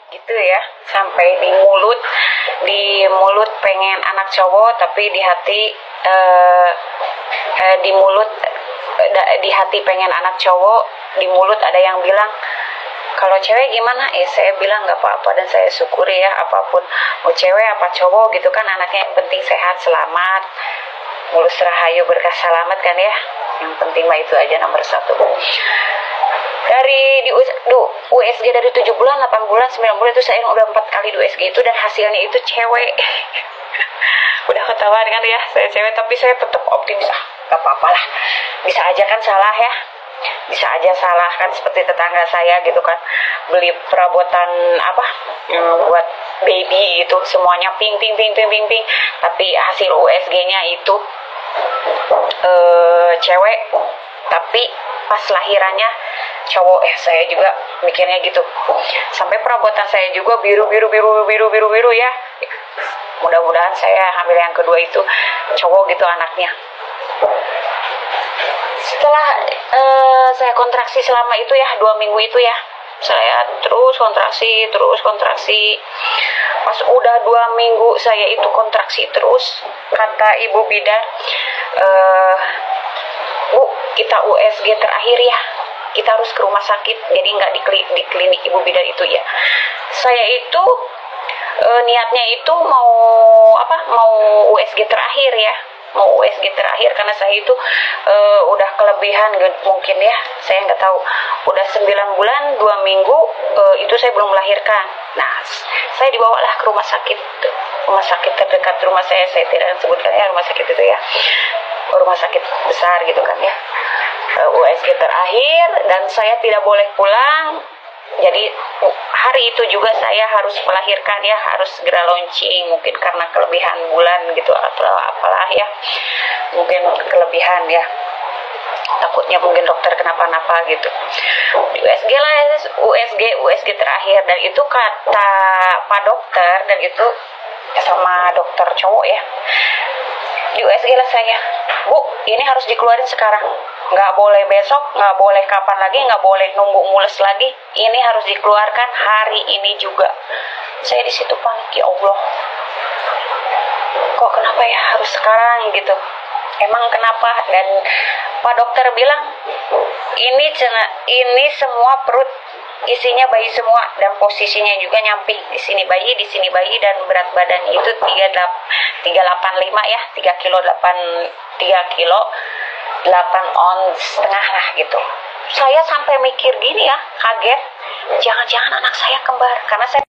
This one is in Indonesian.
gitu ya, sampai di mulut pengen anak cowok, tapi di hati di hati pengen anak cowok, di mulut ada yang bilang kalau cewek gimana? Saya bilang nggak apa-apa dan saya syukuri ya, apapun mau cewek apa cowok gitu kan, anaknya yang penting sehat selamat, mulus rahayu berkah selamat kan ya, yang penting mah itu aja nomor satu. Di USG dari 7 bulan, 8 bulan, 9 bulan itu saya udah 4 kali di USG itu, dan hasilnya itu cewek. Udah ketahuan kan ya, saya cewek, tapi saya tetap optimis, gak apa-apa lah, bisa aja kan salah ya, bisa aja salah kan, seperti tetangga saya gitu kan, beli perabotan buat baby gitu, semuanya ping, tapi hasil USG-nya itu cewek, tapi pas lahirannya cowok. Saya juga mikirnya gitu, sampai perabotan saya juga biru ya. Mudah-mudahan saya hamil yang kedua itu cowok gitu anaknya. Setelah saya kontraksi selama itu ya, 2 minggu itu ya, saya terus kontraksi. Pas udah 2 minggu saya itu kontraksi terus, kata ibu bidan, Bu, kita USG terakhir ya, kita harus ke rumah sakit, jadi nggak di klinik ibu bidan itu ya. Saya itu niatnya itu mau USG terakhir ya, mau USG terakhir karena saya itu udah kelebihan mungkin ya, saya nggak tahu, udah 9 bulan 2 minggu itu saya belum melahirkan. Nah, saya dibawalah ke rumah sakit terdekat rumah saya tidak sebutkan ya rumah sakit itu ya, rumah sakit besar gitu kan ya, USG terakhir, dan saya tidak boleh pulang. Jadi hari itu juga saya harus melahirkan ya, harus segera launching, mungkin karena kelebihan bulan gitu atau apalah ya, mungkin kelebihan ya, takutnya mungkin dokter kenapa-napa gitu. Di USG lah, USG terakhir, dan itu kata Pak Dokter, dan itu sama dokter cowok ya, di USG lah saya, Bu, ini harus dikeluarin sekarang, nggak boleh besok, nggak boleh kapan lagi, nggak boleh nunggu mules lagi, ini harus dikeluarkan hari ini juga. Saya di situ panik, ya Allah, kok kenapa ya harus sekarang gitu, emang kenapa? Dan Pak Dokter bilang ini semua perut isinya bayi semua, dan posisinya juga nyamping, di sini bayi, dan berat badan itu 385 ya, 3 kilo 8 ons setengah lah gitu. Saya sampai mikir gini ya, kaget, jangan-jangan anak saya kembar, karena saya